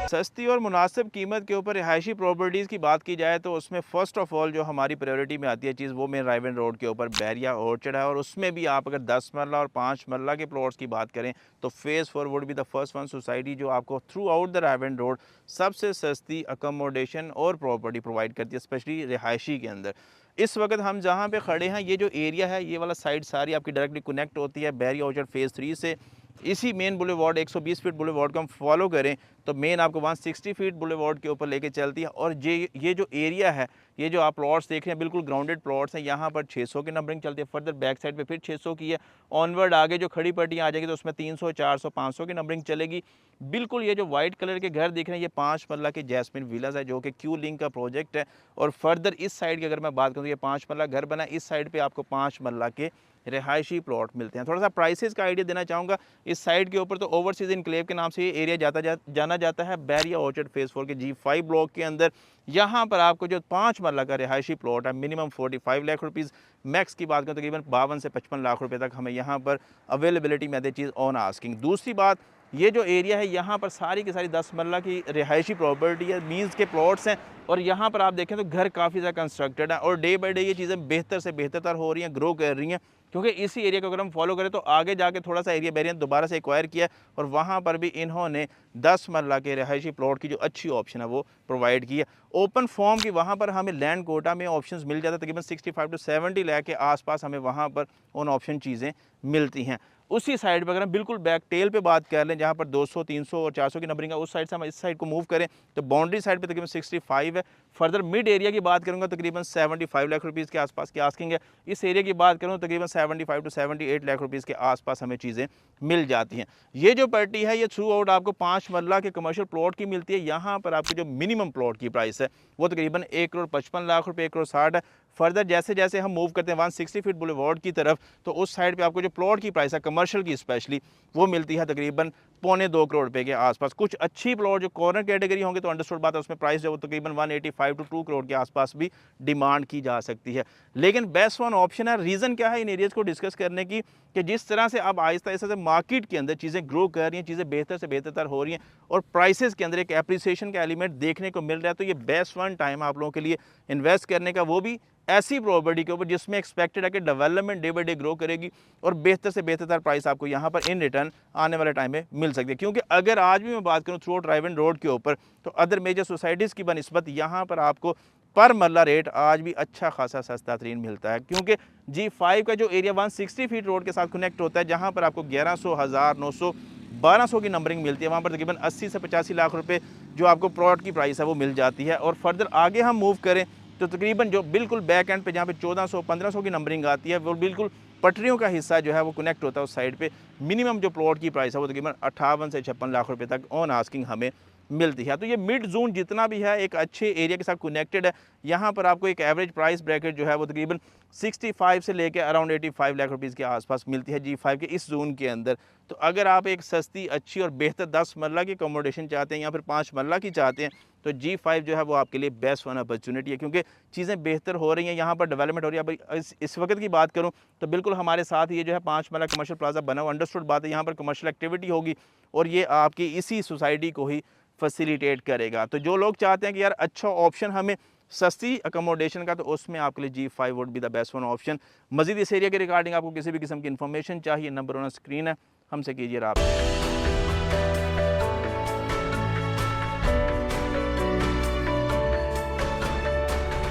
सस्ती और मुनासिब कीमत के ऊपर रिहायशी प्रॉपर्टीज़ की बात की जाए तो उसमें फ़र्स्ट ऑफ़ ऑल जो हमारी प्रायोरिटी में आती है चीज़ वो मेन राइवन रोड के ऊपर बैरिया ऑर्चर्ड है। और उसमें भी आप अगर 10 मरला और 5 मरला के प्लॉट्स की बात करें तो phase 4 would be the first one society जो आपको through out the Raiwan road सबसे सस्ती अकोमोडेशन और प्रॉपर्टी प्रोवाइड करती है, स्पेशली रिहायशी के अंदर। इस वक्त हम जहाँ पे खड़े हैं ये जो एरिया है ये वाला साइड सारी आपकी डायरेक्टली कनेक्ट होती है बैरिया ऑर्चर्ड फेज़ 3 से। इसी मेन बुलेवार्ड 120 फीट बुलेवार्ड को हम फॉलो करें तो मेन आपको 160 फीट बुलेवार्ड के ऊपर लेके चलती है। और ये जो एरिया है, ये जो आप प्लॉट्स देख रहे हैं बिल्कुल ग्राउंडेड प्लॉट्स हैं। यहाँ पर 600 की नंबरिंग चलती है, फर्दर बैक साइड पे फिर 600 की है। ऑनवर्ड आगे जो खड़ी पट्टियाँ आ जाएगी तो उसमें 300, 400, 500 की नंबरिंग चलेगी। बिल्कुल ये जो वाइट कलर के घर दिख रहे हैं ये 5 मरला के जैस्मिन विलाज है जो कि क्यू लिंक का प्रोजेक्ट है। और फर्दर इस साइड की अगर मैं बात करूँ तो ये 5 मरला घर बना है, इस साइड पे आपको 5 मरला के रिहायशी प्लॉट मिलते हैं। थोड़ा सा प्राइसेस का आइडिया देना चाहूँगा। इस साइड के ऊपर तो ओवरसीज इनक्लेव के नाम से ये एरिया जाना जाता है बैरिया ऑर्चर्ड फेज़ 4 के G5 ब्लॉक के अंदर। यहाँ पर आपको जो 5 मरला का रिहायशी प्लॉट है मिनिमम 45 लाख रुपीज़, मैक्स की बात करें तकरीबन 52 से 55 लाख रुपए तक हमें यहाँ पर अवेलेबिलिटी में आती है चीज़ ऑन आस्किंग। दूसरी बात, ये जो एरिया है यहाँ पर सारी की सारी 10 मरला की रिहायशी प्रॉपर्टी है, मीन्स के प्लॉट्स हैं। और यहाँ पर आप देखें तो घर काफ़ी ज़्यादा कंस्ट्रक्टेड है और डे बाई डे ये चीज़ें बेहतर से बेहतर हो रही हैं, ग्रो कर रही हैं। क्योंकि इसी एरिया को अगर हम फॉलो करें तो आगे जाके थोड़ा सा एरिया बैरियन दोबारा से एक्वायर किया और वहाँ पर भी इन्होंने 10 मरला के रिहायशी प्लॉट की जो अच्छी ऑप्शन है वो प्रोवाइड की है। ओपन फॉर्म की वहाँ पर हमें लैंड कोटा में ऑप्शंस मिल जाता है, तकरीबन 65 टू 70 लाख के आसपास हमें वहाँ पर ऑन ऑप्शन चीज़ें मिलती हैं। उसी साइड पर अगर हम बिल्कुल बैक टेल पे बात कर लें जहाँ पर 200, 300 और 400 की नंबरिंग है, उस साइड से हम इस साइड को मूव करें तो बाउंड्री साइड पे तकरीबन 65 है। फर्दर मिड एरिया की बात करूँगा तकरीबन 75 लाख रुपीज़ के आसपास की आस्किंग है। इस एरिया की बात करूँ तकरीबन 75 टू 78 लाख रुपीज़ के आसपास हमें चीज़ें मिल जाती हैं। ये जो पट्टी है ये थ्रू आउट आपको 5 मरला के कमर्शियल प्लॉट की मिलती है। यहाँ पर आपकी जो मिनिमम प्लॉट की प्राइस है वो तकरीबन 1,55,00,000 रुपये, 1,60,00,000 है। फर्दर जैसे जैसे हम मूव करते हैं 160 फीट बुलेवार्ड की तरफ तो उस साइड पे आपको जो प्लॉट की प्राइस है कमर्शियल की स्पेशली वो मिलती है तकरीबन 1.25 करोड़ रुपए के आसपास। कुछ अच्छी प्लॉट जो कॉर्नर कैटेगरी होंगे तो अंडरस्टूड बात है उसमें प्राइस जो तकरीबन 185 टू 2 करोड़ के आसपास भी डिमांड की जा सकती है। लेकिन बेस्ट वन ऑप्शन है। रीज़न क्या है इन एरियाज़ को डिस्कस करने की कि जिस तरह से अब आहिस्ता आहिस्ता से मार्केट के अंदर चीज़ें ग्रो कर रही हैं, चीज़ें बेहतर से बेहतर हो रही हैं और प्राइसेस के अंदर एक एप्रिसिएशन का एलिमेंट देखने को मिल रहा है, तो ये बेस्ट वन टाइम आप लोगों के लिए इन्वेस्ट करने का, वो भी ऐसी प्रॉपर्टी के ऊपर जिसमें एक्सपेक्टेड है कि development day by day grow करेगी और बेहतर से बेहतर प्राइस आपको यहाँ पर इन रिटर्न आने वाले टाइम में मिल सकती है। क्योंकि अगर आज भी मैं बात करूँ थ्रू आउट राइवन रोड के ऊपर तो अदर मेजर सोसाइटीज़ की बनिस्बत यहाँ पर आपको पर मरला रेट आज भी अच्छा खासा सस्ता तरीन मिलता है। क्योंकि G5 का जो एरिया 160 फीट रोड के साथ कनेक्ट होता है जहाँ पर आपको 1100, 1000, 900, 1200 की नंबरिंग मिलती है, वहाँ पर तकरीबन 80 से 85 लाख रुपए जो आपको प्लॉट की प्राइस है वो मिल जाती है। और फर्दर आगे हम मूव करें तो तकरीबन जो बिल्कुल बैक एंड पे जहाँ पे 1400, 1500 की नंबरिंग आती है वो बिल्कुल पटरियों का हिस्सा जो है वो कनेक्ट होता है उस साइड पे। मिनिमम जो प्लॉट की प्राइस है वो तकरीबन 58 से 56 लाख रुपए तक ऑन आस्किंग हमें मिलती है। तो ये मिड जोन जितना भी है एक अच्छे एरिया के साथ कनेक्टेड है। यहाँ पर आपको एक एवरेज प्राइस ब्रैकेट जो है वो तकरीबन 65 से लेकर अराउंड 85 लाख रुपीज़ के आसपास मिलती है G5 के इस जोन के अंदर। तो अगर आप एक सस्ती, अच्छी और बेहतर 10 मरला की अकोमोडेशन चाहते हैं या फिर 5 मरला की चाहते हैं तो G5 जो है वो आपके लिए बेस्ट वन अपॉर्चुनिटी है। क्योंकि चीज़ें बेहतर हो रही हैं, यहाँ पर डेवलपमेंट हो रही है। अब इस वक्त की बात करूँ तो बिल्कुल हमारे साथ ये जो है 5 मरला कमर्शियल प्लाजा बना हुआ, अंडरस्टूड बात है, यहाँ पर कमर्शियल एक्टिविटी होगी और ये आपकी इसी सोसाइटी को ही फैसिलिटेट करेगा। तो जो लोग चाहते हैं कि यार अच्छा ऑप्शन हमें सस्ती अकोमोडेशन का, तो उसमें आपके लिए G5 would be the best one option. मजीद इस एरिया के रिगार्डिंग आपको किसी भी किस्म की इन्फॉर्मेशन चाहिए, नंबर ऑन स्क्रीन है, हमसे कीजिए रब्ता।